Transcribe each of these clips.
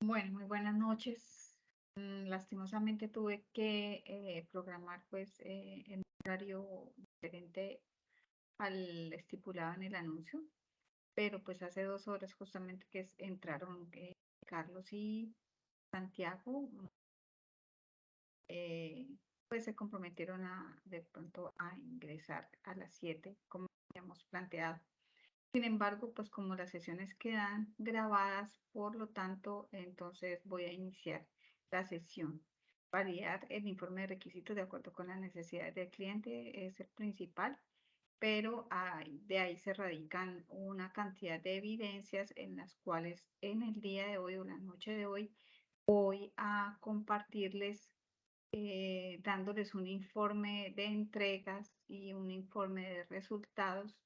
Bueno, muy buenas noches. Lastimosamente tuve que programar en un horario diferente al estipulado en el anuncio, pero pues hace 2 horas justamente entraron Carlos y Santiago, eh, pues se comprometieron de pronto a ingresar a las 7 como habíamos planteado. Sin embargo, pues como las sesiones quedan grabadas, por lo tanto, entonces voy a iniciar la sesión. Validar el informe de requisitos de acuerdo con las necesidades del cliente es el principal, pero de ahí se radican una cantidad de evidencias en las cuales en el día de hoy o la noche de hoy voy a compartirles dándoles un informe de entregas y un informe de resultados,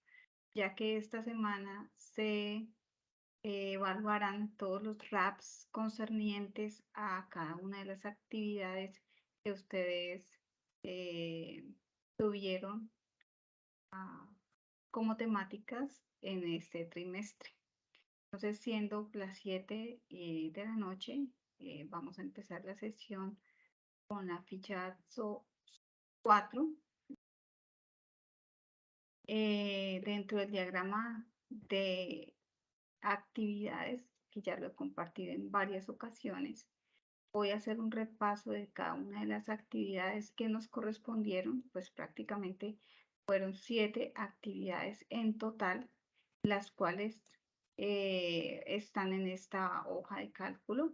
ya que esta semana se evaluarán todos los RAPs concernientes a cada una de las actividades que ustedes eh, tuvieron como temáticas en este trimestre. Entonces, siendo las 7 de la noche, vamos a empezar la sesión con la ficha 4. Dentro del diagrama de actividades, que ya lo he compartido en varias ocasiones, voy a hacer un repaso de cada una de las actividades que nos correspondieron, pues prácticamente fueron 7 actividades en total, las cuales están en esta hoja de cálculo.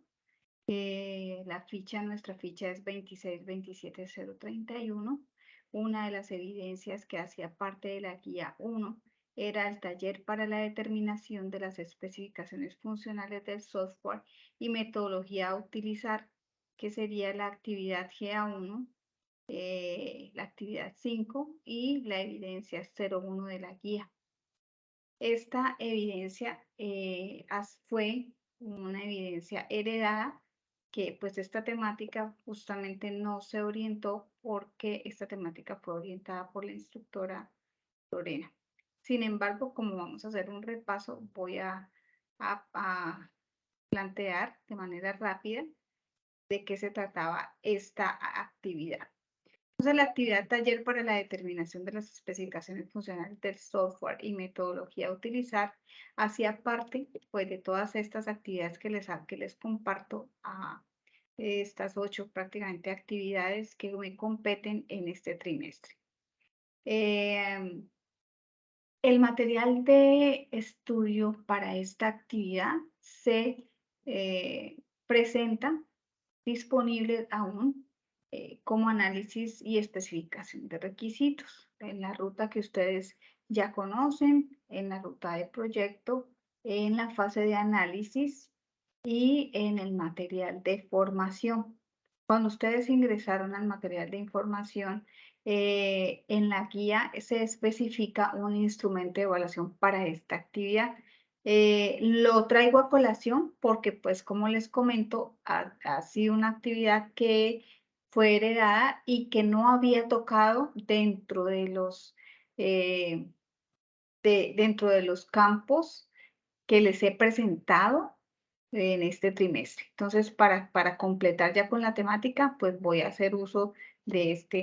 Nuestra ficha es 2627031. Una de las evidencias que hacía parte de la guía 1 era el taller para la determinación de las especificaciones funcionales del software y metodología a utilizar, que sería la actividad GA1, la actividad 5 y la evidencia 01 de la guía. Esta evidencia fue una evidencia heredada, que pues esta temática justamente no se orientó porque esta temática fue orientada por la instructora Lorena. Sin embargo, como vamos a hacer un repaso, voy a plantear de manera rápida de qué se trataba esta actividad. Entonces, la actividad taller para la determinación de las especificaciones funcionales del software y metodología a utilizar hacía parte pues, de todas estas actividades que les comparto a estas 8 prácticamente actividades que me competen en este trimestre. El material de estudio para esta actividad se presenta disponible aún como análisis y especificación de requisitos en la ruta que ustedes ya conocen, en la ruta de proyecto, en la fase de análisis y en el material de formación. Cuando ustedes ingresaron al material de información, en la guía se especifica un instrumento de evaluación para esta actividad. Lo traigo a colación porque, pues, como les comento, ha sido una actividad que fue heredada y que no había tocado dentro de los campos que les he presentado en este trimestre. Entonces, para completar ya con la temática, pues voy a hacer uso de esta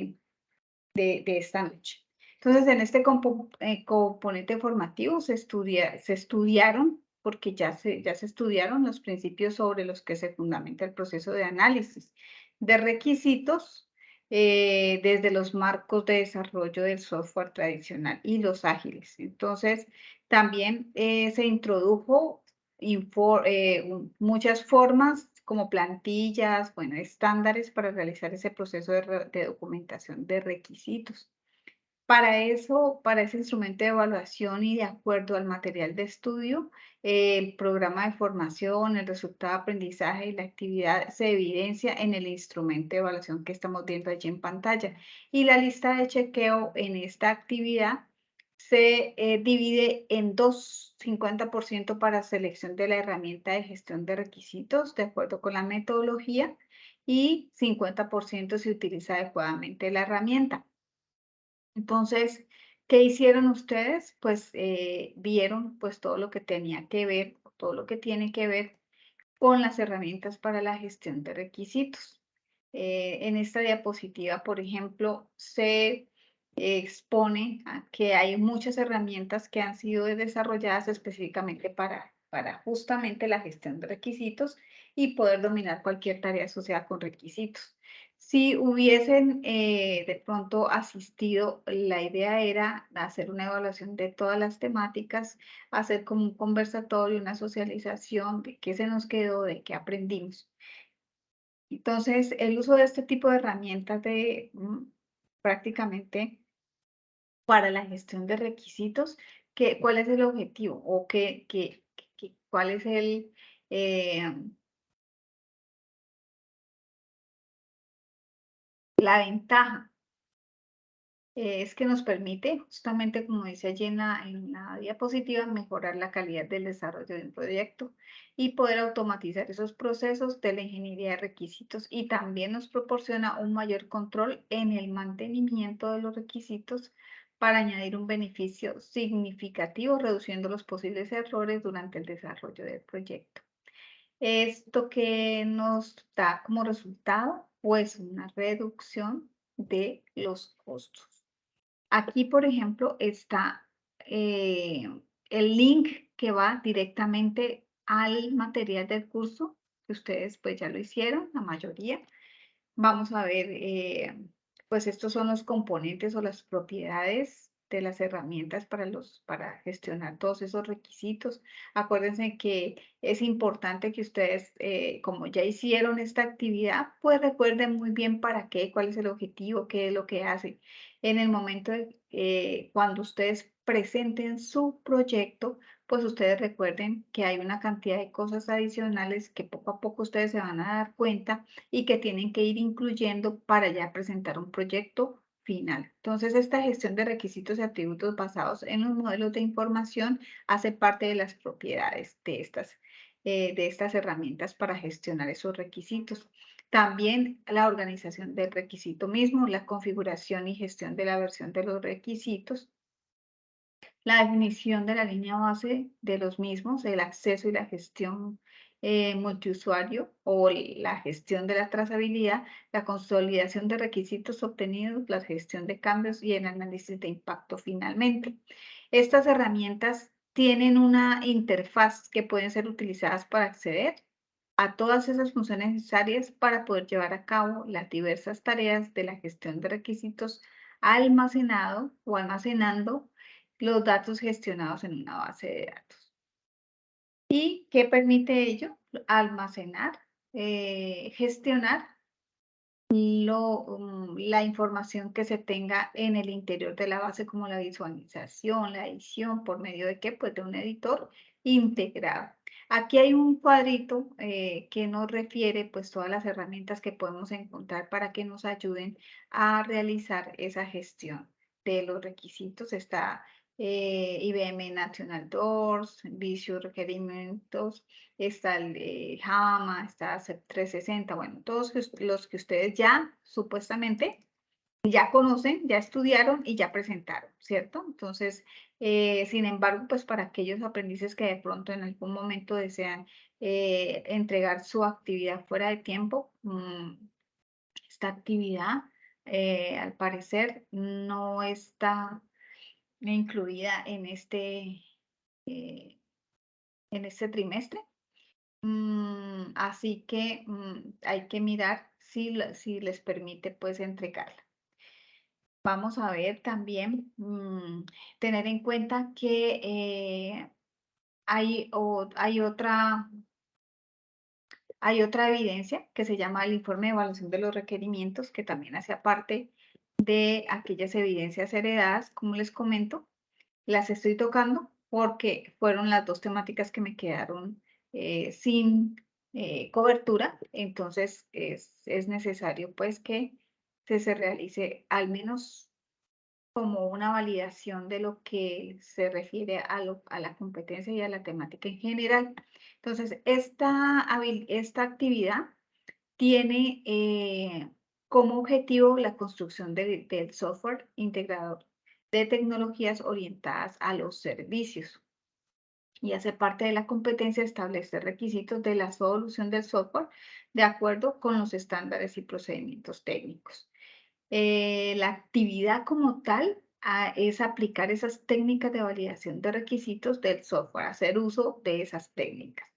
noche. Entonces, en este componente formativo se estudiaron, porque ya se estudiaron los principios sobre los que se fundamenta el proceso de análisis de requisitos desde los marcos de desarrollo del software tradicional y los ágiles. Entonces, también se introdujo muchas formas como plantillas, bueno, estándares para realizar ese proceso de documentación de requisitos. Para eso, para ese instrumento de evaluación y de acuerdo al material de estudio, el programa de formación, el resultado de aprendizaje y la actividad se evidencia en el instrumento de evaluación que estamos viendo allí en pantalla. Y la lista de chequeo en esta actividad se divide en dos: 50% para selección de la herramienta de gestión de requisitos de acuerdo con la metodología y 50% si utiliza adecuadamente la herramienta. Entonces, ¿qué hicieron ustedes? Pues vieron pues todo lo que tenía que ver, todo lo que tiene que ver con las herramientas para la gestión de requisitos. En esta diapositiva, por ejemplo, se expone a que hay muchas herramientas que han sido desarrolladas específicamente para justamente la gestión de requisitos y poder dominar cualquier tarea asociada con requisitos. Si hubiesen de pronto asistido, la idea era hacer una evaluación de todas las temáticas, hacer como un conversatorio, una socialización de qué se nos quedó, de qué aprendimos. Entonces, el uso de este tipo de herramientas prácticamente para la gestión de requisitos, ¿cuál es el objetivo? ¿O cuál es eh, la ventaja? Es que nos permite, justamente como dice allí en la diapositiva, mejorar la calidad del desarrollo de un proyecto y poder automatizar esos procesos de la ingeniería de requisitos, y también nos proporciona un mayor control en el mantenimiento de los requisitos para añadir un beneficio significativo, reduciendo los posibles errores durante el desarrollo del proyecto. ¿Esto que nos da como resultado? Pues una reducción de los costos. Aquí, por ejemplo, está eh, el link que va directamente al material del curso, que ustedes pues ya lo hicieron, la mayoría. Vamos a ver, pues estos son los componentes o las propiedades de las herramientas para gestionar todos esos requisitos. Acuérdense que es importante que ustedes, como ya hicieron esta actividad, pues recuerden muy bien para qué, cuál es el objetivo, qué es lo que hacen. En el momento cuando ustedes presenten su proyecto, pues ustedes recuerden que hay una cantidad de cosas adicionales que poco a poco ustedes se van a dar cuenta y que tienen que ir incluyendo para ya presentar un proyecto final. Entonces, esta gestión de requisitos y atributos basados en los modelos de información hace parte de las propiedades de estas herramientas para gestionar esos requisitos. También la organización del requisito mismo, la configuración y gestión de la versión de los requisitos, la definición de la línea base de los mismos, el acceso y la gestión multiusuario o la gestión de la trazabilidad, la consolidación de requisitos obtenidos, la gestión de cambios y el análisis de impacto finalmente. Estas herramientas tienen una interfaz que pueden ser utilizadas para acceder a todas esas funciones necesarias para poder llevar a cabo las diversas tareas de la gestión de requisitos almacenado o almacenando los datos gestionados en una base de datos. ¿Y qué permite ello? Almacenar, gestionar la información que se tenga en el interior de la base, como la visualización, la edición, ¿por medio de qué? Pues de un editor integrado. Aquí hay un cuadrito que nos refiere pues todas las herramientas que podemos encontrar para que nos ayuden a realizar esa gestión de los requisitos. Está IBM National Doors, Visual Requerimientos, está el de JAMA, está CEP 360, bueno, todos los que ustedes ya supuestamente ya conocen, ya estudiaron y ya presentaron, ¿cierto? Entonces, sin embargo, pues para aquellos aprendices que de pronto en algún momento desean entregar su actividad fuera de tiempo, esta actividad al parecer no está incluida eh, en este trimestre. Así que hay que mirar si les permite pues entregarla. Vamos a ver también, tener en cuenta que hay otra evidencia que se llama el informe de evaluación de los requerimientos, que también hacía parte de aquellas evidencias heredadas, como les comento. Las estoy tocando porque fueron las dos temáticas que me quedaron sin cobertura, entonces es necesario pues que se realice al menos como una validación de lo que se refiere a la competencia y a la temática en general. Entonces, esta actividad tiene como objetivo la construcción del software integrador de tecnologías orientadas a los servicios. y hace parte de la competencia establecer requisitos de la solución del software de acuerdo con los estándares y procedimientos técnicos. La actividad como tal es aplicar esas técnicas de validación de requisitos del software, hacer uso de esas técnicas.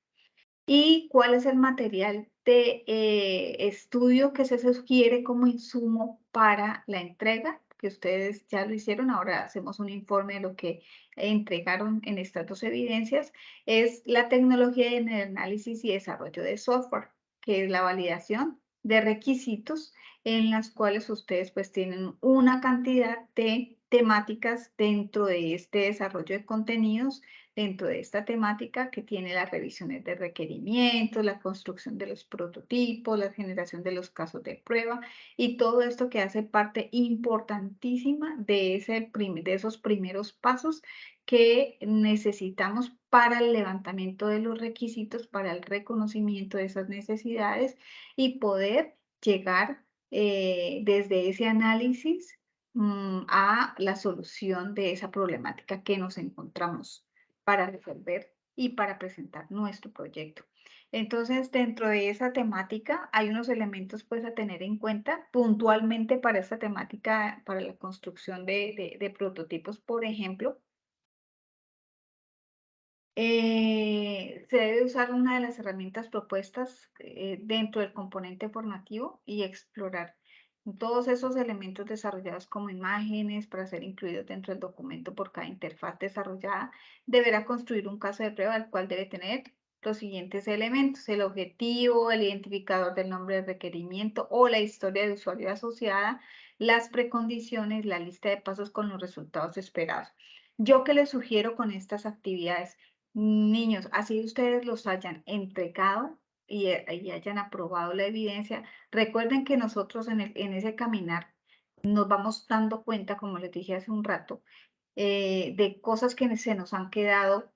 ¿Y cuál es el material de estudio que se sugiere como insumo para la entrega? Que ustedes ya lo hicieron, ahora hacemos un informe de lo que entregaron en estas dos evidencias. Es la tecnología en el análisis y desarrollo de software, que es la validación de requisitos en las cuales ustedes pues tienen una cantidad de temáticas dentro de este desarrollo de contenidos, dentro de esta temática que tiene las revisiones de requerimientos, la construcción de los prototipos, la generación de los casos de prueba y todo esto que hace parte importantísima de, de esos primeros pasos que necesitamos para el levantamiento de los requisitos, para el reconocimiento de esas necesidades y poder llegar desde ese análisis a la solución de esa problemática que nos encontramos para resolver y para presentar nuestro proyecto. Entonces, dentro de esa temática hay unos elementos pues a tener en cuenta puntualmente para esta temática, para la construcción de prototipos, por ejemplo. Se debe usar una de las herramientas propuestas dentro del componente formativo y explorar todos esos elementos desarrollados como imágenes para ser incluidos dentro del documento por cada interfaz desarrollada. Deberá construir un caso de prueba, el cual debe tener los siguientes elementos: el objetivo, el identificador del nombre de requerimiento o la historia de usuario asociada, las precondiciones, la lista de pasos con los resultados esperados. Yo que les sugiero con estas actividades, niños, así ustedes los hayan entregado y hayan aprobado la evidencia, recuerden que nosotros en ese caminar nos vamos dando cuenta, como les dije hace un rato, de cosas que se nos han quedado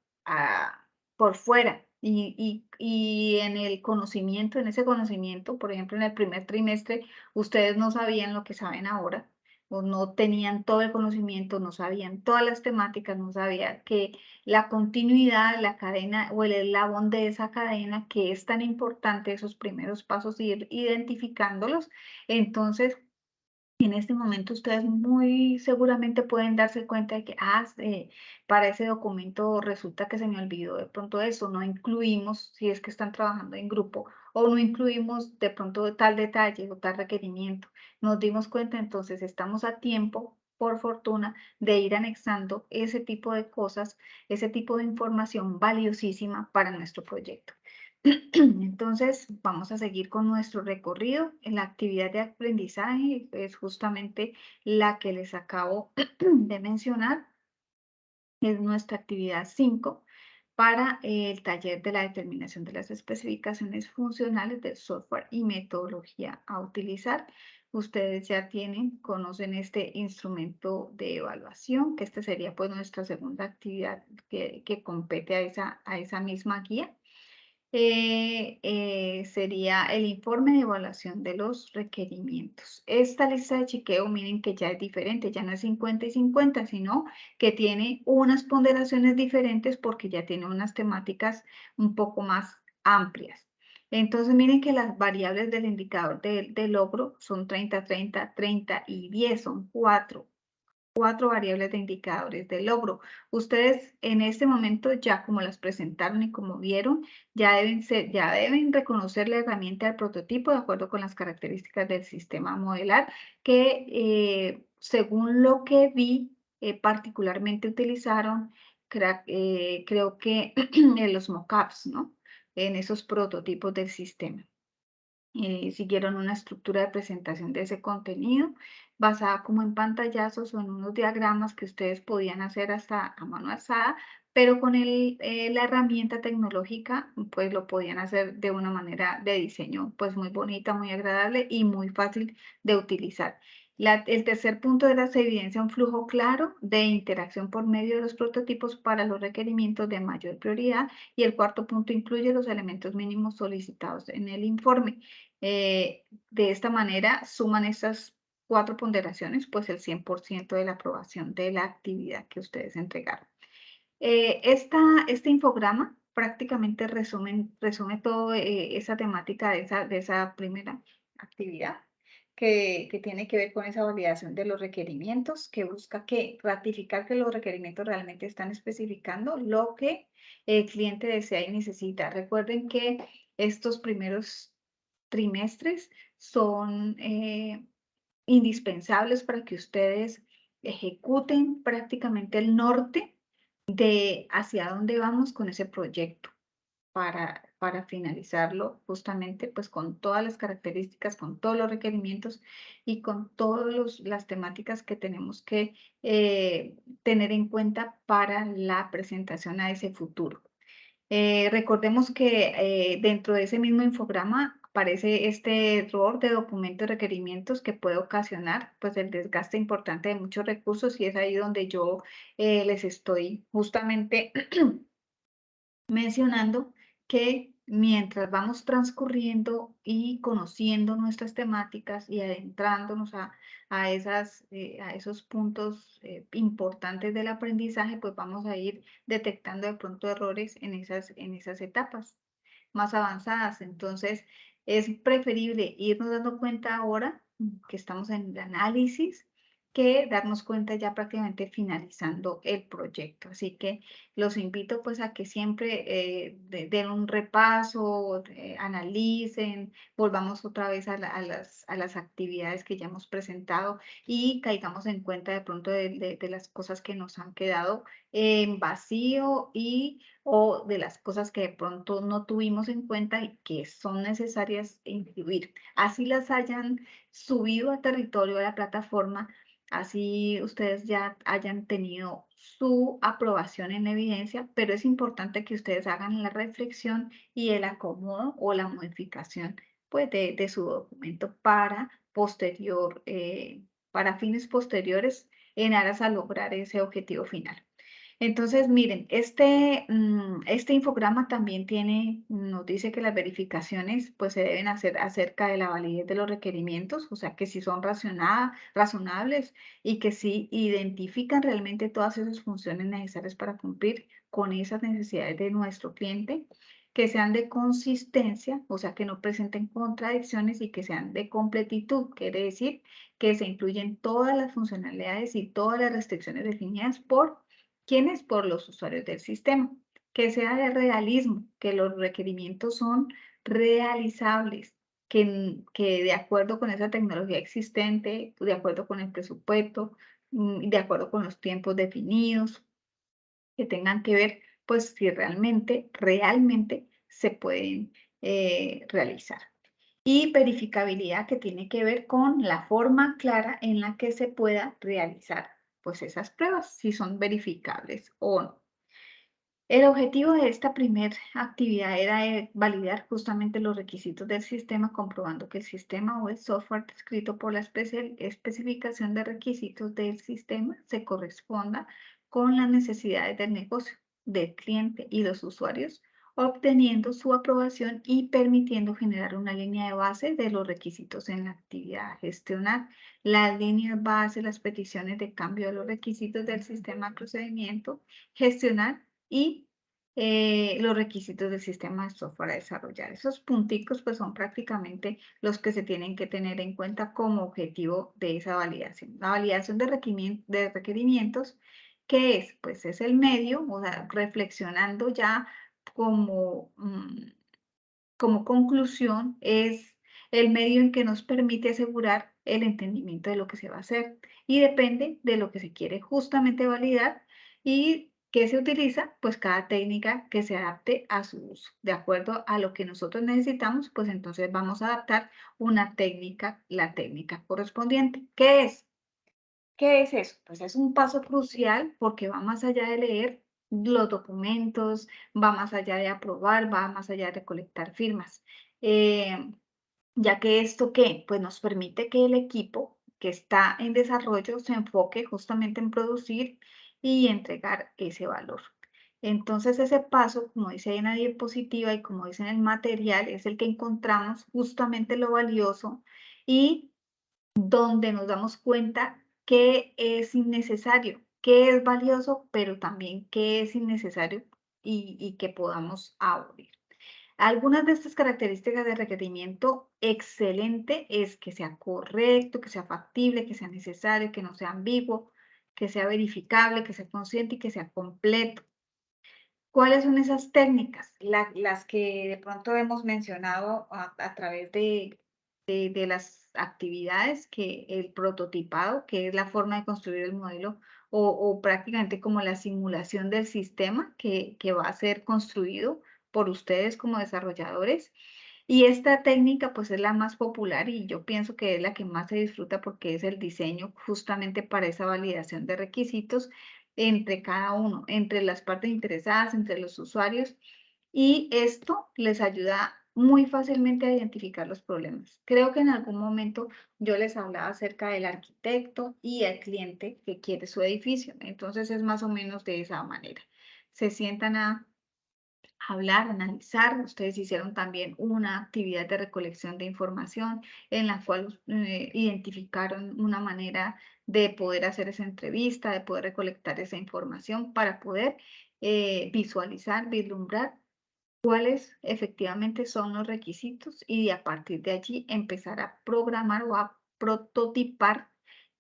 por fuera. Y en el conocimiento, en ese conocimiento, por ejemplo, en el primer trimestre, ustedes no sabían lo que saben ahora, o no tenían todo el conocimiento, no sabían todas las temáticas, no sabían que la continuidad, la cadena o el eslabón de esa cadena, que es tan importante, esos primeros pasos, ir identificándolos. Entonces, en este momento ustedes muy seguramente pueden darse cuenta de que, para ese documento resulta que se me olvidó de pronto eso, no incluimos, si es que están trabajando en grupo, o no incluimos de pronto tal detalle o tal requerimiento. Nos dimos cuenta, entonces estamos a tiempo, por fortuna, de ir anexando ese tipo de cosas, ese tipo de información valiosísima para nuestro proyecto. Entonces, vamos a seguir con nuestro recorrido. La actividad de aprendizaje es justamente la que les acabo de mencionar. Es nuestra actividad 5 para el taller de la determinación de las especificaciones funcionales del software y metodología a utilizar. Ustedes ya conocen este instrumento de evaluación, que esta sería pues nuestra segunda actividad que compete a esa misma guía. Sería el informe de evaluación de los requerimientos. Esta lista de chequeo, miren que ya es diferente, ya no es 50 y 50, sino que tiene unas ponderaciones diferentes porque ya tiene unas temáticas un poco más amplias. Entonces, miren que las variables del indicador de logro son 30, 30, 30 y 10, son cuatro variables de indicadores de logro. Ustedes en este momento ya como las presentaron y como vieron, ya deben reconocer la herramienta del prototipo de acuerdo con las características del sistema modelar que según lo que vi, particularmente utilizaron, creo que en los mockups, ¿no? En esos prototipos del sistema. Siguieron una estructura de presentación de ese contenido basada como en pantallazos o en unos diagramas que ustedes podían hacer hasta a mano alzada, pero con la herramienta tecnológica pues lo podían hacer de una manera de diseño pues muy bonita, muy agradable y muy fácil de utilizar. El tercer punto era se evidencia un flujo claro de interacción por medio de los prototipos para los requerimientos de mayor prioridad, y el cuarto punto incluye los elementos mínimos solicitados en el informe. De esta manera suman estas cuatro ponderaciones, pues el 100% de la aprobación de la actividad que ustedes entregaron. Este infograma prácticamente resume toda esa temática de esa primera actividad que tiene que ver con esa validación de los requerimientos, que busca ratificar que los requerimientos realmente están especificando lo que el cliente desea y necesita. Recuerden que estos primeros trimestres son indispensables para que ustedes ejecuten prácticamente el norte de hacia dónde vamos con ese proyecto para finalizarlo justamente pues con todas las características, con todos los requerimientos y con todas las temáticas que tenemos que tener en cuenta para la presentación a ese futuro. Recordemos que dentro de ese mismo infograma aparece este error de documento de requerimientos que puede ocasionar pues el desgaste importante de muchos recursos y es ahí donde yo les estoy justamente mencionando que mientras vamos transcurriendo y conociendo nuestras temáticas y adentrándonos a esos puntos importantes del aprendizaje, pues vamos a ir detectando de pronto errores en esas etapas más avanzadas. Entonces, es preferible irnos dando cuenta ahora que estamos en el análisis que darnos cuenta ya prácticamente finalizando el proyecto. Así que los invito pues a que siempre den un repaso, analicen, volvamos otra vez a las actividades que ya hemos presentado y caigamos en cuenta de pronto de las cosas que nos han quedado en vacío y o de las cosas que de pronto no tuvimos en cuenta y que son necesarias incluir. Así las hayan subido a territorio de la plataforma, así ustedes ya hayan tenido su aprobación en evidencia, pero es importante que ustedes hagan la reflexión y el acomodo o la modificación pues, de su documento para fines posteriores en aras a lograr ese objetivo final. Entonces, miren, este infograma también nos dice que las verificaciones pues se deben hacer acerca de la validez de los requerimientos, o sea, que si son razonables y que si identifican realmente todas esas funciones necesarias para cumplir con esas necesidades de nuestro cliente, que sean de consistencia, o sea, que no presenten contradicciones y que sean de completitud, quiere decir que se incluyen todas las funcionalidades y todas las restricciones definidas por ¿quiénes? Por los usuarios del sistema. Que sea de realismo, que los requerimientos son realizables, que de acuerdo con esa tecnología existente, de acuerdo con el presupuesto, de acuerdo con los tiempos definidos, que tengan que ver, pues, si realmente se pueden realizar. Y verificabilidad que tiene que ver con la forma clara en la que se pueda realizar pues esas pruebas, si son verificables o no. El objetivo de esta primera actividad era validar justamente los requisitos del sistema, comprobando que el sistema o el software escrito por la especificación de requisitos del sistema se corresponda con las necesidades del negocio, del cliente y los usuarios, obteniendo su aprobación y permitiendo generar una línea de base de los requisitos en la actividad. Gestionar las líneas base, las peticiones de cambio de los requisitos del sistema de procedimiento, gestionar y los requisitos del sistema de software a desarrollar. Esos punticos pues son prácticamente los que se tienen que tener en cuenta como objetivo de esa validación. La validación de requerimientos, ¿qué es? Pues es el medio, o sea, reflexionando ya como, como conclusión, es el medio en que nos permite asegurar el entendimiento de lo que se va a hacer y depende de lo que se quiere justamente validar y que se utiliza, pues cada técnica que se adapte a su uso. De acuerdo a lo que nosotros necesitamos, pues entonces vamos a adaptar una técnica, la técnica correspondiente. ¿Qué es? ¿Qué es eso? Pues es un paso crucial porque va más allá de leer los documentos, va más allá de aprobar, va más allá de recolectar firmas. Eh, ya que esto qué, pues nos permite que el equipo que está en desarrollo se enfoque justamente en producir y entregar ese valor. Entonces ese paso, como dice ahí en la diapositiva y como dice en el material, es el que encontramos justamente lo valioso y donde nos damos cuenta que es innecesario qué es valioso, pero también qué es innecesario y que podamos abolir. Algunas de estas características de requerimiento excelente es que sea correcto, que sea factible, que sea necesario, que no sea ambiguo, que sea verificable, que sea consciente y que sea completo. ¿Cuáles son esas técnicas? Las que de pronto hemos mencionado a través de las actividades, que el prototipado, que es la forma de construir el modelo, o prácticamente como la simulación del sistema que va a ser construido por ustedes como desarrolladores. Y esta técnica pues es la más popular y yo pienso que es la que más se disfruta porque es el diseño justamente para esa validación de requisitos entre cada uno, entre las partes interesadas, entre los usuarios, y esto les ayuda muy fácilmente a identificar los problemas. Creo que en algún momento yo les hablaba acerca del arquitecto y el cliente que quiere su edificio, entonces es más o menos de esa manera. Se sientan a hablar, analizar. Ustedes hicieron también una actividad de recolección de información en la cual identificaron una manera de poder hacer esa entrevista, de poder recolectar esa información para poder visualizar, vislumbrar cuáles efectivamente son los requisitos y a partir de allí empezar a programar o a prototipar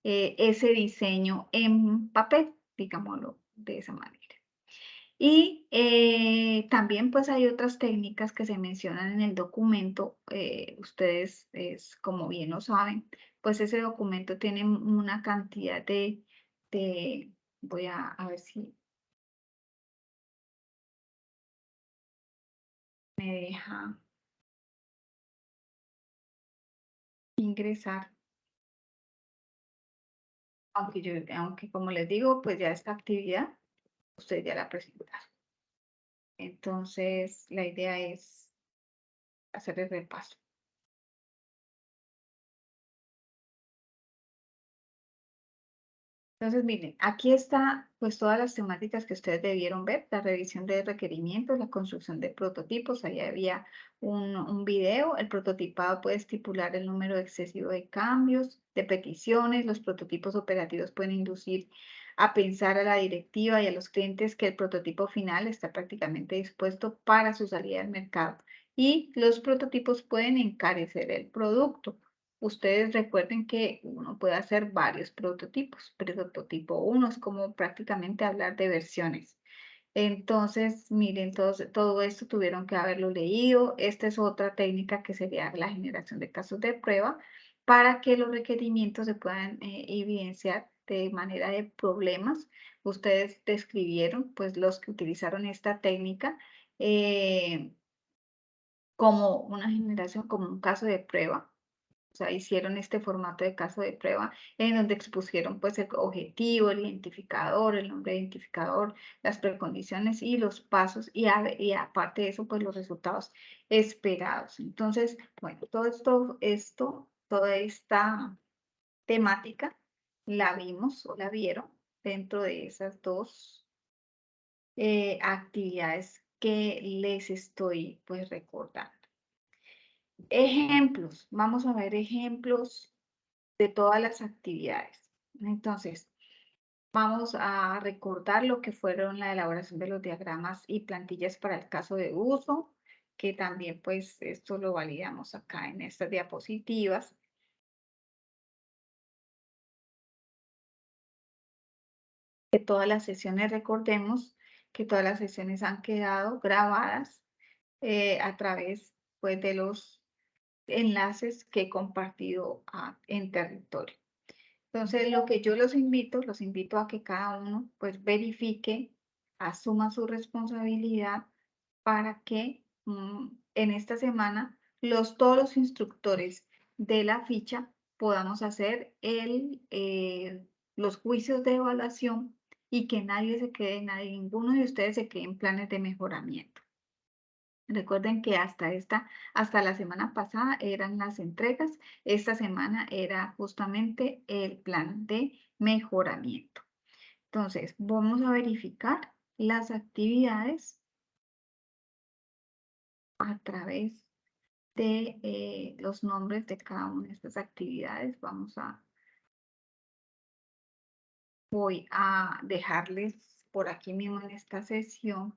ese diseño en papel, digámoslo de esa manera. Y también pues hay otras técnicas que se mencionan en el documento. Ustedes, como bien lo saben, pues ese documento tiene una cantidad de voy a ver si me deja ingresar, aunque como les digo, pues ya esta actividad ustedes ya la presentaron. Entonces, la idea es hacer el repaso. Entonces, miren, aquí está pues todas las temáticas que ustedes debieron ver, la revisión de requerimientos, la construcción de prototipos, ahí había un video, el prototipado puede estipular el número excesivo de cambios, de peticiones, los prototipos operativos pueden inducir a pensar a la directiva y a los clientes que el prototipo final está prácticamente dispuesto para su salida al mercado y los prototipos pueden encarecer el producto. Ustedes recuerden que uno puede hacer varios prototipos. Prototipo uno es como prácticamente hablar de versiones. Entonces, miren, todo esto tuvieron que haberlo leído. Esta es otra técnica que sería la generación de casos de prueba para que los requerimientos se puedan evidenciar de manera de problemas. Ustedes describieron, pues, los que utilizaron esta técnica como una generación, como un caso de prueba. O sea, hicieron este formato de caso de prueba en donde expusieron pues el objetivo, el identificador, el nombre de identificador, las precondiciones y los pasos y aparte de eso pues los resultados esperados. Entonces, bueno, toda esta temática la vimos o la vieron dentro de esas dos actividades que les estoy pues recordando. Ejemplos, vamos a ver ejemplos de todas las actividades. Entonces, vamos a recordar lo que fueron la elaboración de los diagramas y plantillas para el caso de uso, que también pues esto lo validamos acá en estas diapositivas. Que todas las sesiones, recordemos que todas las sesiones han quedado grabadas a través pues de los enlaces que he compartido en territorio. Entonces, lo que yo los invito a que cada uno pues verifique, asuma su responsabilidad para que en esta semana todos los instructores de la ficha podamos hacer los juicios de evaluación y que nadie se quede, ninguno de ustedes se quede en planes de mejoramiento. Recuerden que hasta la semana pasada eran las entregas, esta semana era justamente el plan de mejoramiento. Entonces, vamos a verificar las actividades a través de los nombres de cada una de estas actividades. Vamos a voy a dejarles por aquí mismo en esta sesión,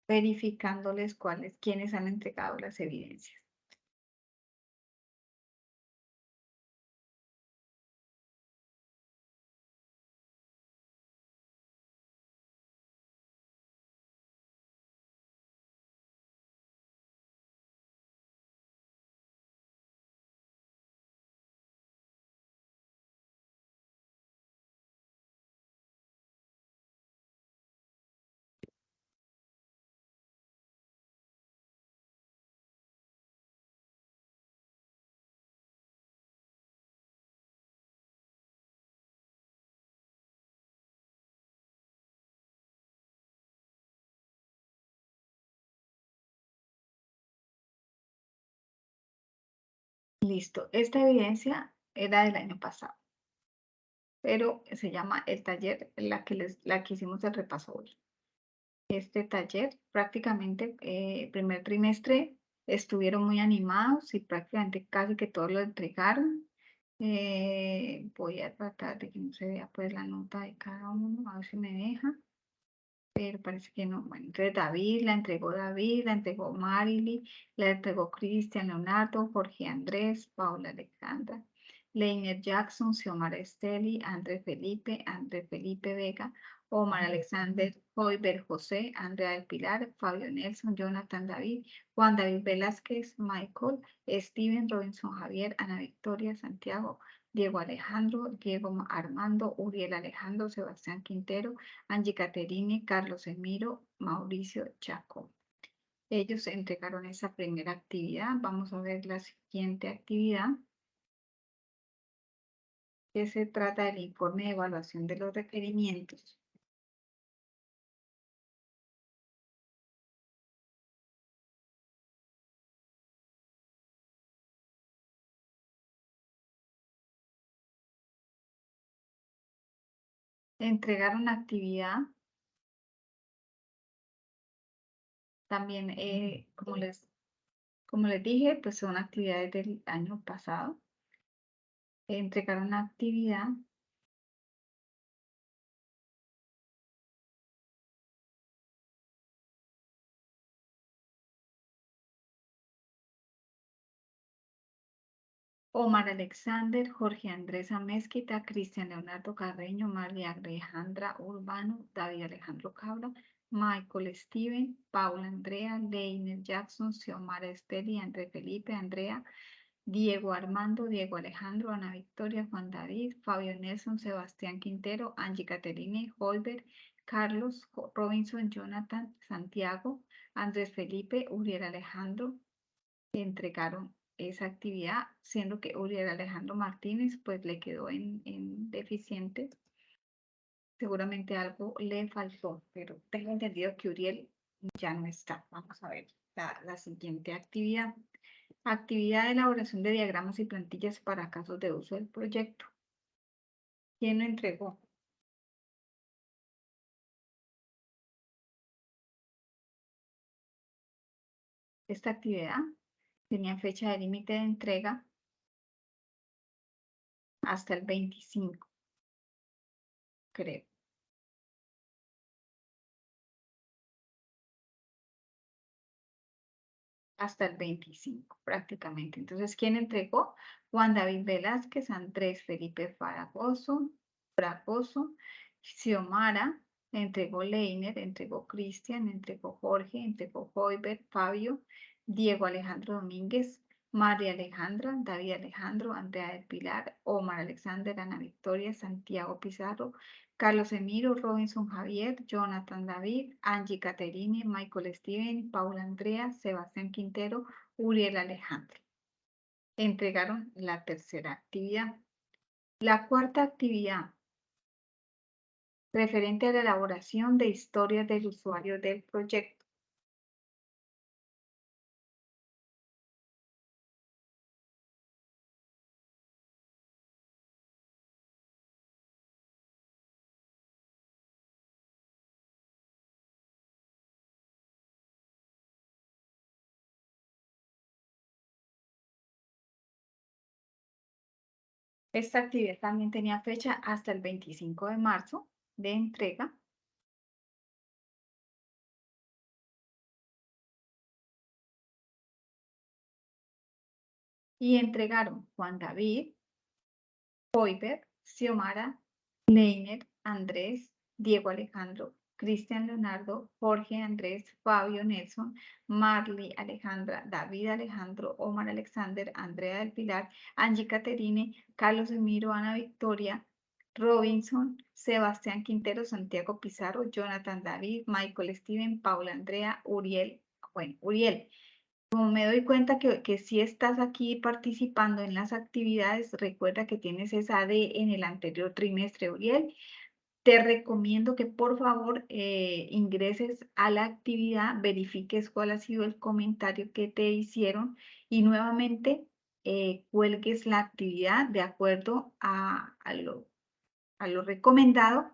verificándoles quiénes han entregado las evidencias. Listo, esta evidencia era del año pasado, pero se llama el taller, la que hicimos el repaso hoy. Este taller, prácticamente, primer trimestre, estuvieron muy animados y prácticamente casi que todos lo entregaron. Voy a tratar de que no se vea pues la nota de cada uno, a ver si me deja, pero parece que no. Bueno, entonces David, la entregó Marily, la entregó Cristian Leonardo, Jorge Andrés, Paula Alexandra, Leiner Jackson, Xiomara Esteli, André Felipe Vega, Omar Alexander, Hoiber José, Andrea del Pilar, Fabio Nelson, Jonathan David, Juan David Velázquez, Michael, Steven Robinson Javier, Ana Victoria Santiago, Diego Alejandro, Armando, Uriel Alejandro, Sebastián Quintero, Angie Caterine, Carlos Emiro, Mauricio Chaco. Ellos entregaron esa primera actividad. Vamos a ver la siguiente actividad, que se trata del informe de evaluación de los requerimientos. Entregaron actividad. También, como les dije, pues son actividades del año pasado. Entregaron actividad. Omar Alexander, Jorge Andrés Amezquita, Cristian Leonardo Carreño, María Alejandra Urbano, David Alejandro Cabra, Michael Steven, Paula Andrea, Leiner Jackson, Xiomara Esteli, André Felipe, Andrea, Diego Armando, Diego Alejandro, Ana Victoria, Juan David, Fabio Nelson, Sebastián Quintero, Angie Caterine, Holber, Carlos, Robinson, Jonathan, Santiago, Andrés Felipe, Uriel Alejandro, entregaron esa actividad, siendo que Uriel Alejandro Martínez pues le quedó en deficiente. Seguramente algo le faltó, pero tengo entendido que Uriel ya no está. Vamos a ver la siguiente actividad. Actividad de elaboración de diagramas y plantillas para casos de uso del proyecto. ¿Quién lo entregó? Esta actividad tenía fecha de límite de entrega hasta el 25, creo. Hasta el 25 prácticamente. Entonces, ¿quién entregó? Juan David Velázquez, Andrés Felipe Fragoso, Xiomara, entregó Leiner, entregó Cristian, entregó Jorge, entregó Joyber, Fabio, Diego Alejandro Domínguez, María Alejandra, David Alejandro, Andrea del Pilar, Omar Alexander, Ana Victoria, Santiago Pizarro, Carlos Emiro, Robinson Javier, Jonathan David, Angie Caterine, Michael Steven, Paula Andrea, Sebastián Quintero, Uriel Alejandro. Entregaron la tercera actividad. La cuarta actividad, referente a la elaboración de historias del usuario del proyecto. Esta actividad también tenía fecha hasta el 25 de marzo de entrega. Y entregaron Juan David, Hoiber, Xiomara, Leiner, Andrés, Diego Alejandro, Cristian Leonardo, Jorge Andrés, Fabio Nelson, Marley Alejandra, David Alejandro, Omar Alexander, Andrea del Pilar, Angie Caterine, Carlos Emiro, Ana Victoria, Robinson, Sebastián Quintero, Santiago Pizarro, Jonathan David, Michael Steven, Paula Andrea, Uriel, bueno, Uriel. Como me doy cuenta que si estás aquí participando en las actividades, recuerda que tienes esa D en el anterior trimestre, Uriel. Te recomiendo que por favor ingreses a la actividad, verifiques cuál ha sido el comentario que te hicieron y nuevamente cuelgues la actividad de acuerdo a lo recomendado,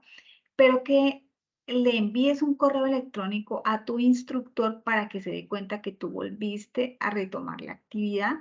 pero que le envíes un correo electrónico a tu instructor para que se dé cuenta que tú volviste a retomar la actividad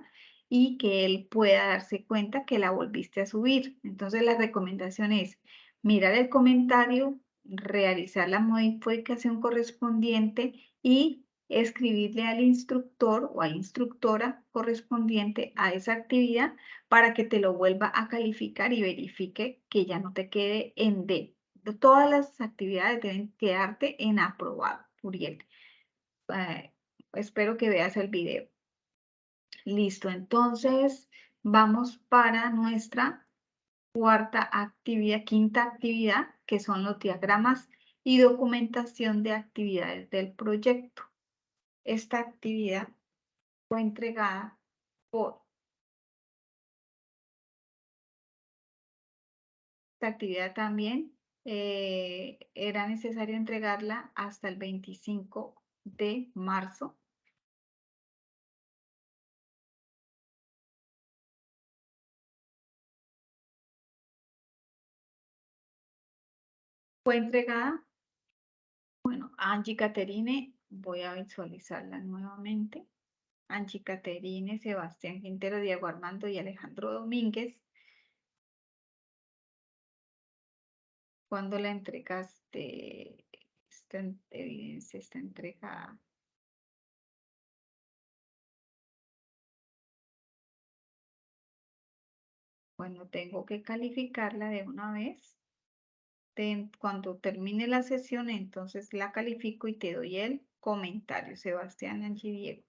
y que él pueda darse cuenta que la volviste a subir. Entonces la recomendación es mirar el comentario, realizar la modificación correspondiente y escribirle al instructor o a instructora correspondiente a esa actividad para que te lo vuelva a calificar y verifique que ya no te quede en D. Todas las actividades deben quedarte en aprobado, Uriel. Eh, Espero que veas el video. Listo, entonces vamos para nuestra quinta actividad, que son los diagramas y documentación de actividades del proyecto. Esta actividad fue entregada por esta actividad también era necesario entregarla hasta el 25 de marzo. Fue entregada, bueno, a Angie Caterine, voy a visualizarla nuevamente. Angie Caterine, Sebastián Quintero, Diego Armando y Alejandro Domínguez. ¿Cuándo la entregaste? Esta evidencia está entregada. Bueno, tengo que calificarla de una vez. Cuando termine la sesión, entonces la califico y te doy el comentario. Sebastián, Angie, Diego.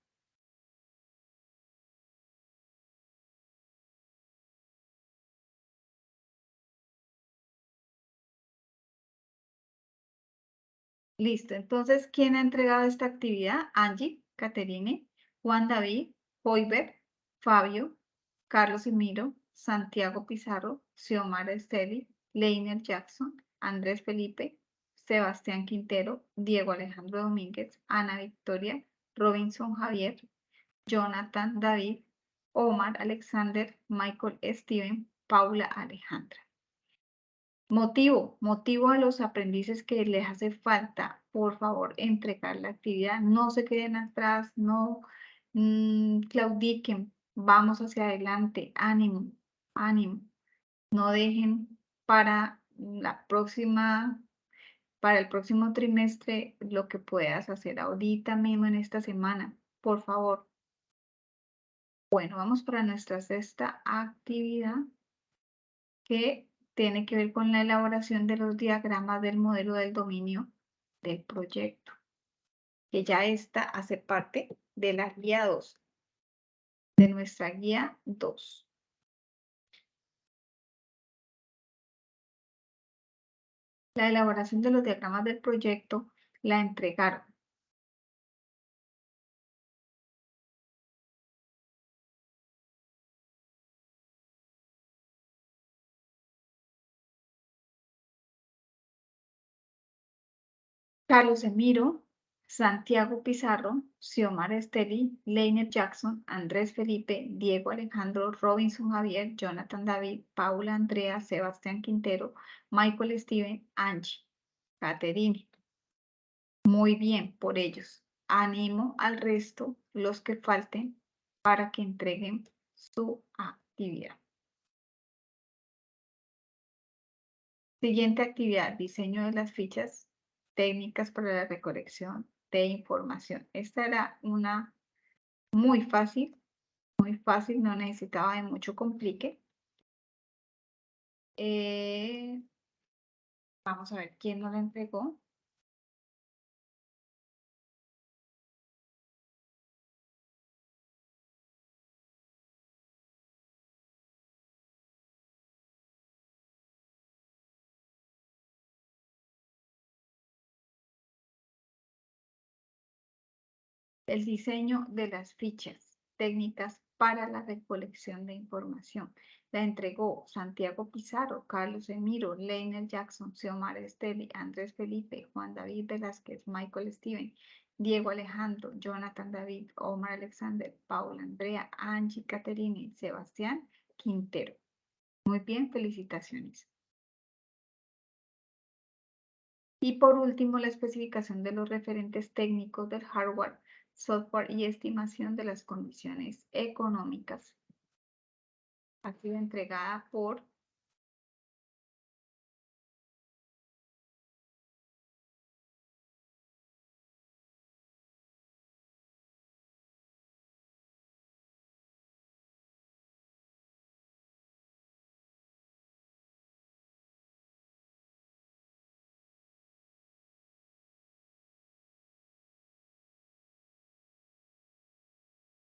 Listo, entonces, ¿quién ha entregado esta actividad? Angie, Caterine, Juan David, Hoiber, Fabio, Carlos Emiro, Santiago Pizarro, Xiomara Esteli, Leiner Jackson, Andrés Felipe, Sebastián Quintero, Diego Alejandro Domínguez, Ana Victoria, Robinson Javier, Jonathan David, Omar Alexander, Michael Steven, Paula Alejandra. Motivo a los aprendices que les hace falta, por favor, entregar la actividad, no se queden atrás, no claudiquen, vamos hacia adelante, ánimo, ánimo, no dejen para la próxima, para el próximo trimestre lo que puedas hacer ahorita mismo en esta semana, por favor. Bueno, vamos para nuestra sexta actividad que tiene que ver con la elaboración de los diagramas del modelo del dominio del proyecto, que ya esta hace parte de la guía 2, de nuestra guía 2. La elaboración de los diagramas del proyecto la entregaron Carlos Emiro, Santiago Pizarro, Xiomara Esteli, Leiner Jackson, Andrés Felipe, Diego Alejandro, Robinson Javier, Jonathan David, Paula Andrea, Sebastián Quintero, Michael Steven, Angie, Caterine. Muy bien por ellos. Animo al resto, los que falten, para que entreguen su actividad. Siguiente actividad, diseño de las fichas técnicas para la recolección de información. Esta era una muy fácil, no necesitaba de mucho complique. Vamos a ver quién nos la entregó. El diseño de las fichas técnicas para la recolección de información. La entregó Santiago Pizarro, Carlos Emiro, Leiner Jackson, Xiomara Esteli, Andrés Felipe, Juan David Velázquez, Michael Steven, Diego Alejandro, Jonathan David, Omar Alexander, Paula Andrea, Angie Caterini, Sebastián Quintero. Muy bien, felicitaciones. Y por último, la especificación de los referentes técnicos del hardware, software y estimación de las condiciones económicas. Ha sido entregada por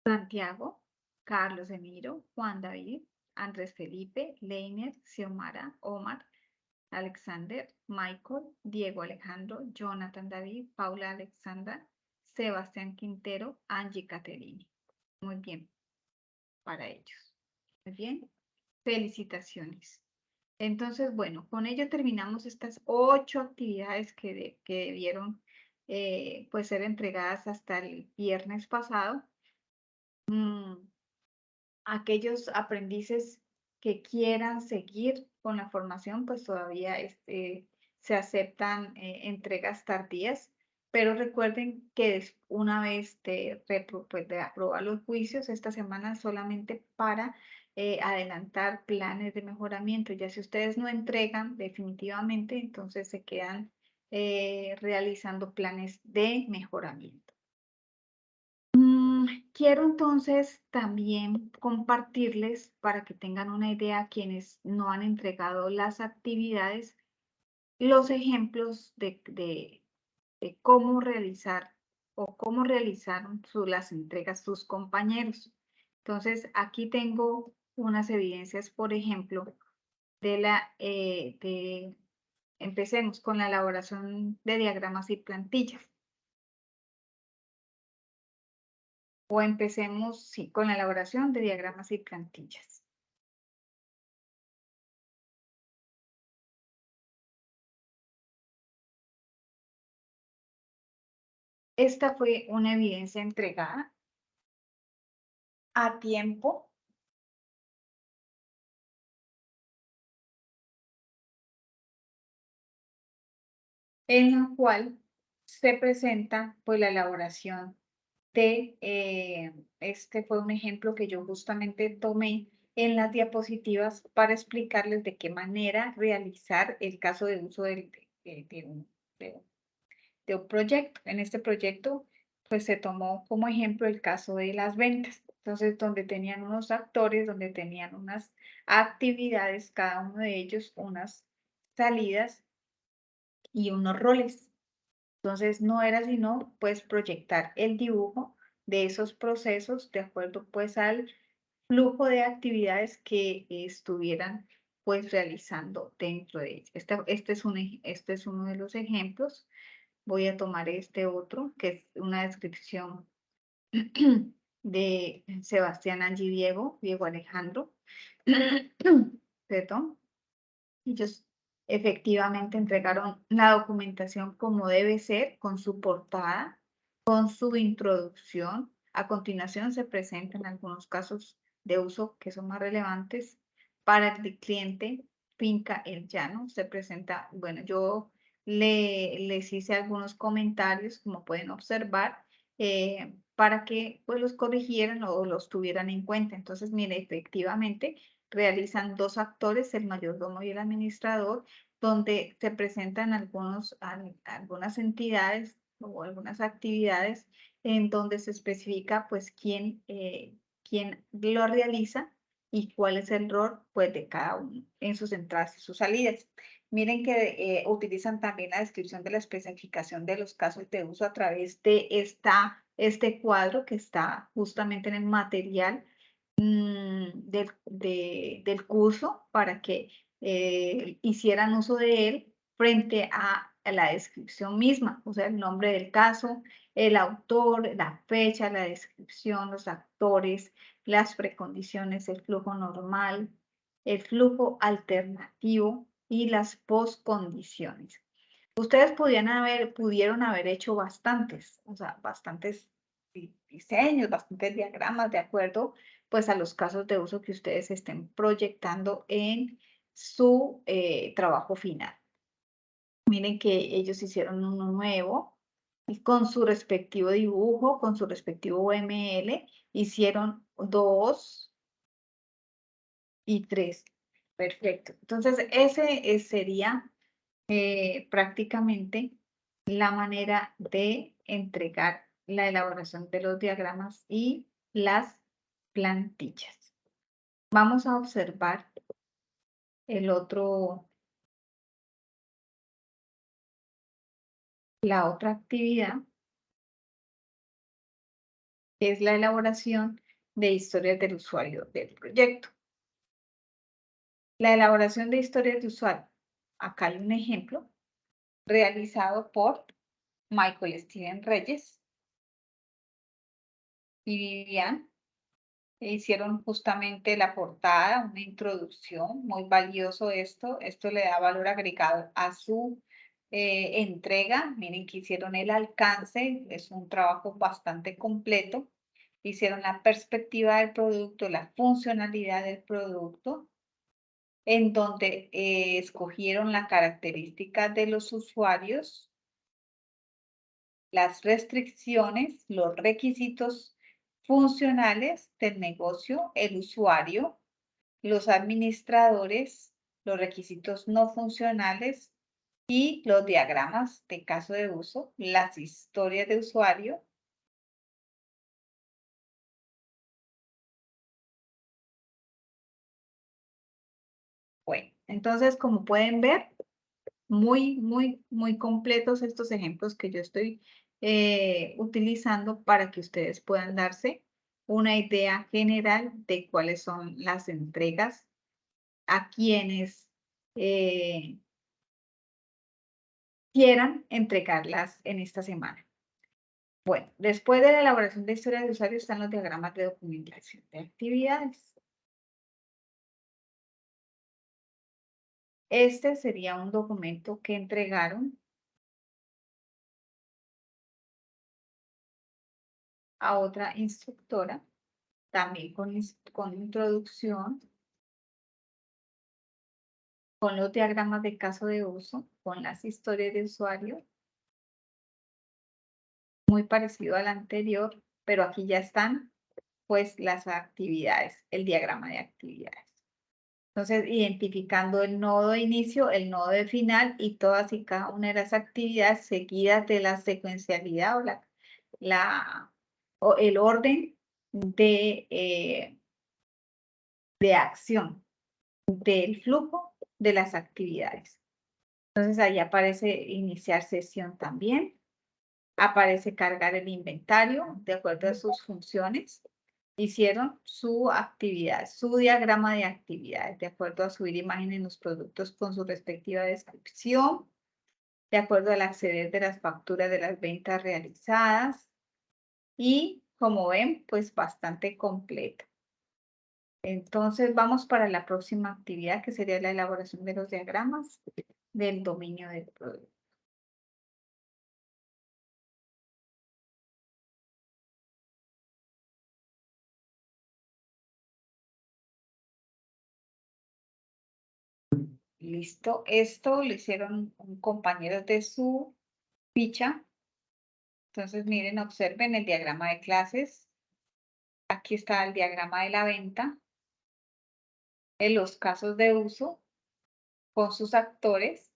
Santiago, Carlos Emiro, Juan David, Andrés Felipe, Leiner, Xiomara, Omar, Alexander, Michael, Diego Alejandro, Jonathan David, Paula Alexandra, Sebastián Quintero, Angie Caterini. Muy bien, para ellos. Muy bien, felicitaciones. Entonces, bueno, con ello terminamos estas 8 actividades que debieron pues ser entregadas hasta el viernes pasado. Aquellos aprendices que quieran seguir con la formación, pues todavía se aceptan entregas tardías, pero recuerden que una vez pues, de aprobar los juicios, esta semana solamente para adelantar planes de mejoramiento. Ya si ustedes no entregan definitivamente, entonces se quedan realizando planes de mejoramiento. Quiero entonces también compartirles para que tengan una idea quienes no han entregado las actividades, los ejemplos de cómo realizar o cómo realizaron las entregas sus compañeros. Entonces, aquí tengo unas evidencias, por ejemplo, empecemos con la elaboración de diagramas y plantillas. O empecemos, sí, con la elaboración de diagramas y plantillas. Esta fue una evidencia entregada a tiempo en la cual se presenta pues la elaboración de, este fue un ejemplo que yo justamente tomé en las diapositivas para explicarles de qué manera realizar el caso de uso de un proyecto. En este proyecto, pues se tomó como ejemplo el caso de las ventas. Entonces, donde tenían unos actores, donde tenían unas actividades, cada uno de ellos unas salidas y unos roles. Entonces, no era sino, pues, proyectar el dibujo de esos procesos de acuerdo, pues, al flujo de actividades que estuvieran, pues, realizando dentro de ellos. Este es uno de los ejemplos. Voy a tomar este otro, que es una descripción de Sebastián Angie Diego Alejandro. Perdón. Ellos efectivamente entregaron la documentación como debe ser, con su portada, con su introducción. A continuación se presentan algunos casos de uso que son más relevantes para el cliente Finca El Llano. Se presenta, bueno, yo les hice algunos comentarios, como pueden observar, para que pues los corrigieran o los tuvieran en cuenta. Entonces, mire, efectivamente realizan 2 actores, el mayordomo y el administrador, donde se presentan algunas entidades o algunas actividades en donde se especifica pues quién lo realiza y cuál es el rol pues de cada uno en sus entradas y sus salidas. Miren que utilizan también la descripción de la especificación de los casos de uso a través de este cuadro que está justamente en el material del curso para que hicieran uso de él frente a la descripción misma, o sea, el nombre del caso, el autor, la fecha, la descripción, los actores, las precondiciones, el flujo normal, el flujo alternativo y las postcondiciones. Ustedes pudieron haber hecho bastantes, o sea, bastantes diseños, bastantes diagramas de acuerdo pues a los casos de uso que ustedes estén proyectando en su trabajo final. Miren que ellos hicieron uno nuevo y con su respectivo dibujo, con su respectivo UML, hicieron 2 y 3. Perfecto. Entonces, ese sería prácticamente la manera de entregar la elaboración de los diagramas y las plantillas. Vamos a observar la otra actividad, que es la elaboración de historias del usuario del proyecto. La elaboración de historias de usuario. Acá hay un ejemplo realizado por Michael Steven Reyes y Vivian. Hicieron justamente la portada, una introducción, muy valioso esto. Esto le da valor agregado a su entrega. Miren que hicieron el alcance, es un trabajo bastante completo. Hicieron la perspectiva del producto, la funcionalidad del producto, en donde escogieron la característica de los usuarios, las restricciones, los requisitos funcionales del negocio, el usuario, los administradores, los requisitos no funcionales y los diagramas de caso de uso, las historias de usuario. Bueno, entonces como pueden ver, muy completos estos ejemplos que yo estoy utilizando para que ustedes puedan darse una idea general de cuáles son las entregas a quienes quieran entregarlas en esta semana. Bueno, después de la elaboración de historias de usuario están los diagramas de documentación de actividades. Este sería un documento que entregaron a otra instructora, también con introducción, con los diagramas de caso de uso, con las historias de usuario, muy parecido al anterior, pero aquí ya están pues las actividades, el diagrama de actividades. Entonces, identificando el nodo de inicio, el nodo de final y todas y cada una de las actividades seguidas de la secuencialidad o el orden de acción del flujo de las actividades. Entonces, ahí aparece iniciar sesión también. Aparece cargar el inventario de acuerdo a sus funciones. Hicieron su actividad, su diagrama de actividades, de acuerdo a subir imágenes en los productos con su respectiva descripción, de acuerdo al acceder de las facturas de las ventas realizadas y, como ven, pues bastante completa. Entonces, vamos para la próxima actividad, que sería la elaboración de los diagramas del dominio del producto. Listo, esto lo hicieron un compañero de su ficha. Entonces, miren, observen el diagrama de clases. Aquí está el diagrama de la venta, en los casos de uso con sus actores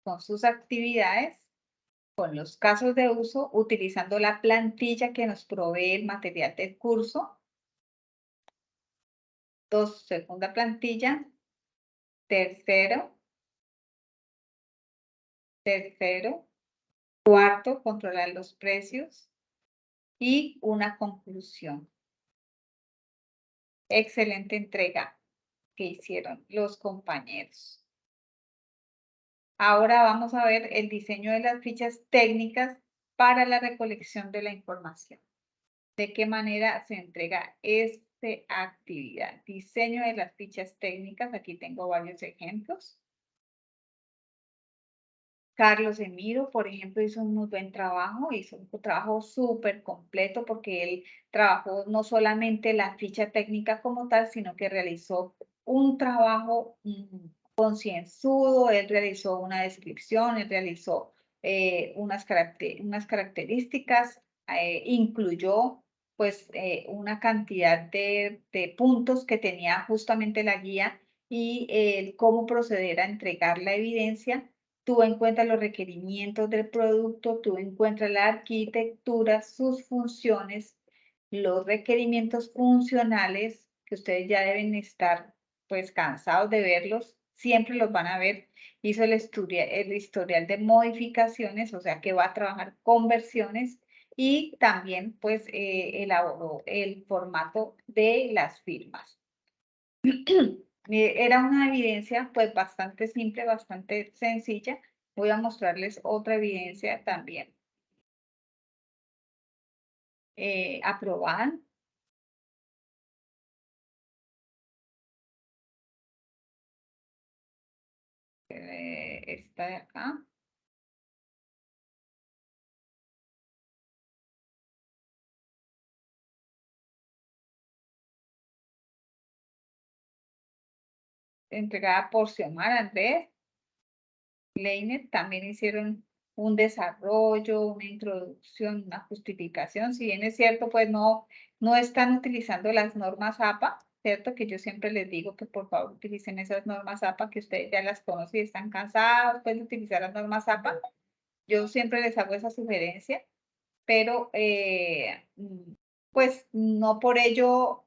con sus actividades, con los casos de uso, utilizando la plantilla que nos provee el material del curso. Segunda plantilla. Tercero. Cuarto, controlar los precios. Y una conclusión. Excelente entrega que hicieron los compañeros. Ahora vamos a ver el diseño de las fichas técnicas para la recolección de la información. ¿De qué manera se entrega esta actividad? Diseño de las fichas técnicas. Aquí tengo varios ejemplos. Carlos Emiro, por ejemplo, hizo un muy buen trabajo, hizo un trabajo súper completo porque él trabajó no solamente la ficha técnica como tal, sino que realizó un trabajo concienzudo, él realizó una descripción, él realizó unas características, incluyó pues una cantidad de puntos que tenía justamente la guía y cómo proceder a entregar la evidencia. Tuvo en cuenta los requerimientos del producto, tuvo en cuenta la arquitectura, sus funciones, los requerimientos funcionales, que ustedes ya deben estar pues cansados de verlos, siempre los van a ver. Hizo el historial de modificaciones, o sea que va a trabajar con versiones y también pues elaboró el formato de las firmas. Era una evidencia pues bastante simple, bastante sencilla. Voy a mostrarles otra evidencia también aprobada. Esta de acá. Entregada por Xiomara Andrés Leiner. También hicieron un desarrollo, una introducción, una justificación. Si bien es cierto, pues no están utilizando las normas APA, ¿cierto? Que yo siempre les digo que por favor utilicen esas normas APA, que ustedes ya las conocen y están cansados pues, de utilizar las normas APA. Yo siempre les hago esa sugerencia, pero pues no por ello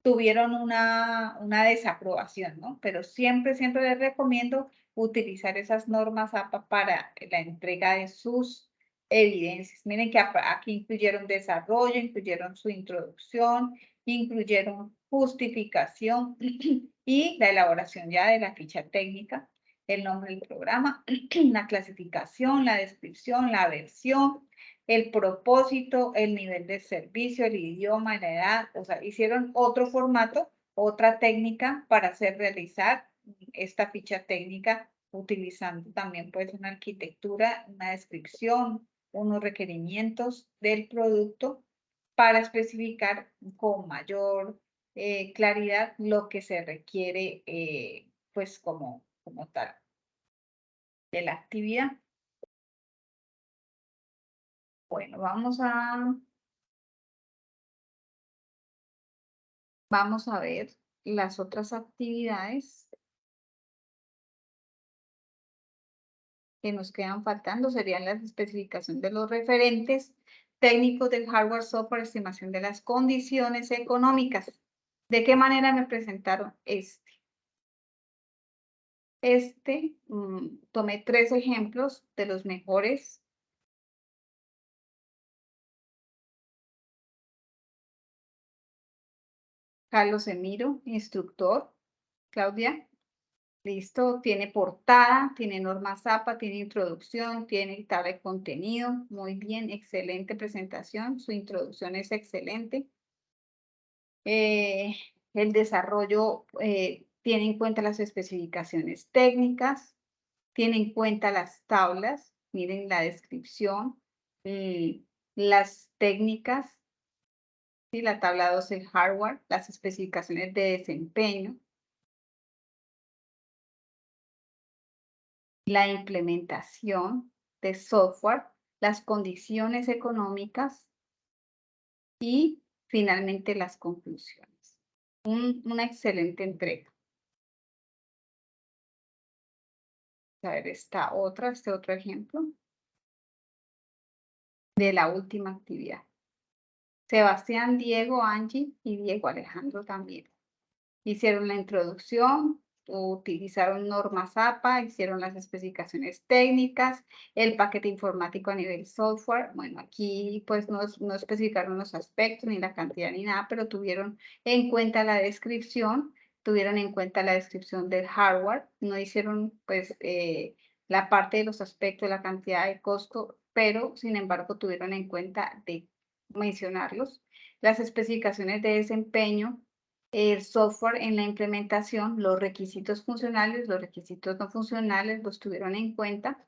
tuvieron una desaprobación, ¿no? Pero siempre les recomiendo utilizar esas normas APA para la entrega de sus evidencias. Miren que aquí incluyeron desarrollo, incluyeron su introducción, incluyeron justificación y la elaboración ya de la ficha técnica, el nombre del programa, la clasificación, la descripción, la versión, el propósito, el nivel de servicio, el idioma, la edad, o sea, hicieron otro formato, otra técnica para hacer realizar esta ficha técnica utilizando también pues una arquitectura, una descripción, unos requerimientos del producto para especificar con mayor claridad lo que se requiere pues como tal de la actividad. Bueno, vamos a ver las otras actividades que nos quedan faltando. Serían las especificaciones de los referentes técnicos del hardware, software, estimación de las condiciones económicas. ¿De qué manera me presentaron tomé 3 ejemplos de los mejores. Carlos Emiro, instructor. Claudia. Listo, tiene portada, tiene normas APA, tiene introducción, tiene tabla de contenido. Muy bien, excelente presentación. Su introducción es excelente. El desarrollo tiene en cuenta las especificaciones técnicas, tiene en cuenta las tablas, miren la descripción, las técnicas, ¿sí? La tabla 2, el hardware, las especificaciones de desempeño, la implementación de software, las condiciones económicas y finalmente las conclusiones. Una excelente entrega. a ver este otro ejemplo de la última actividad. Sebastián, Diego, Angie y Diego Alejandro también. Hicieron la introducción, utilizaron normas APA, hicieron las especificaciones técnicas, el paquete informático a nivel software. Bueno, aquí pues no especificaron los aspectos ni la cantidad ni nada, pero tuvieron en cuenta la descripción, tuvieron en cuenta la descripción del hardware, no hicieron pues la parte de los aspectos, la cantidad de costo, pero sin embargo tuvieron en cuenta de mencionarlos. Las especificaciones de desempeño, el software en la implementación, los requisitos funcionales, los requisitos no funcionales los tuvieron en cuenta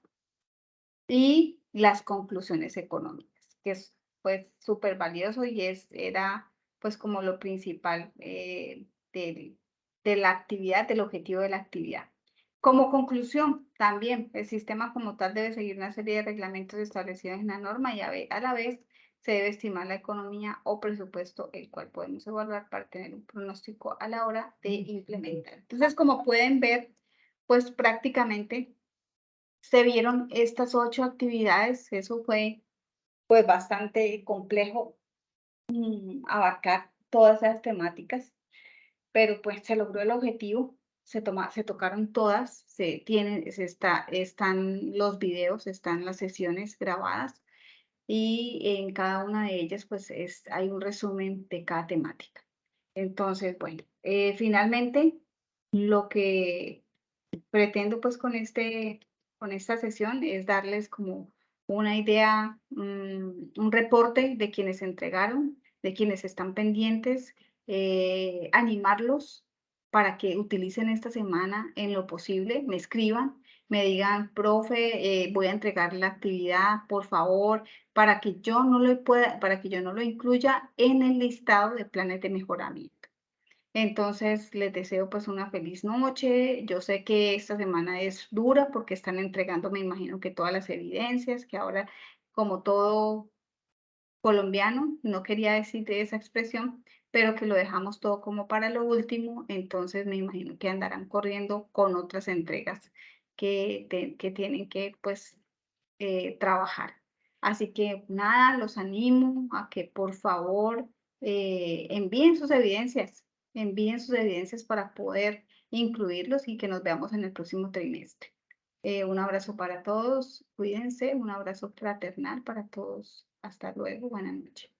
y las conclusiones económicas, que es pues súper valioso y era pues como lo principal de la actividad, del objetivo de la actividad. Como conclusión, también el sistema como tal debe seguir una serie de reglamentos establecidos en la norma y a la vez se debe estimar la economía o presupuesto, el cual podemos evaluar para tener un pronóstico a la hora de implementar. Entonces, como pueden ver, pues prácticamente se vieron estas 8 actividades. Eso fue pues bastante complejo abarcar todas esas temáticas, pero pues se logró el objetivo. Se tocaron todas, están los videos, están las sesiones grabadas y en cada una de ellas pues hay un resumen de cada temática. Entonces, bueno, finalmente lo que pretendo pues con esta sesión es darles como una idea, un reporte de quienes entregaron, de quienes están pendientes, animarlos para que utilicen esta semana en lo posible, me escriban, me digan, profe, voy a entregar la actividad, por favor, para que yo no lo incluya en el listado de planes de mejoramiento. Entonces, les deseo pues una feliz noche. Yo sé que esta semana es dura porque están entregando, me imagino que todas las evidencias, que ahora, como todo colombiano, no quería decir de esa expresión, pero que lo dejamos todo como para lo último, entonces me imagino que andarán corriendo con otras entregas que tienen que pues trabajar. Así que nada, los animo a que por favor envíen sus evidencias para poder incluirlos y que nos veamos en el próximo trimestre. Un abrazo para todos, cuídense, un abrazo fraternal para todos. Hasta luego, buenas noches.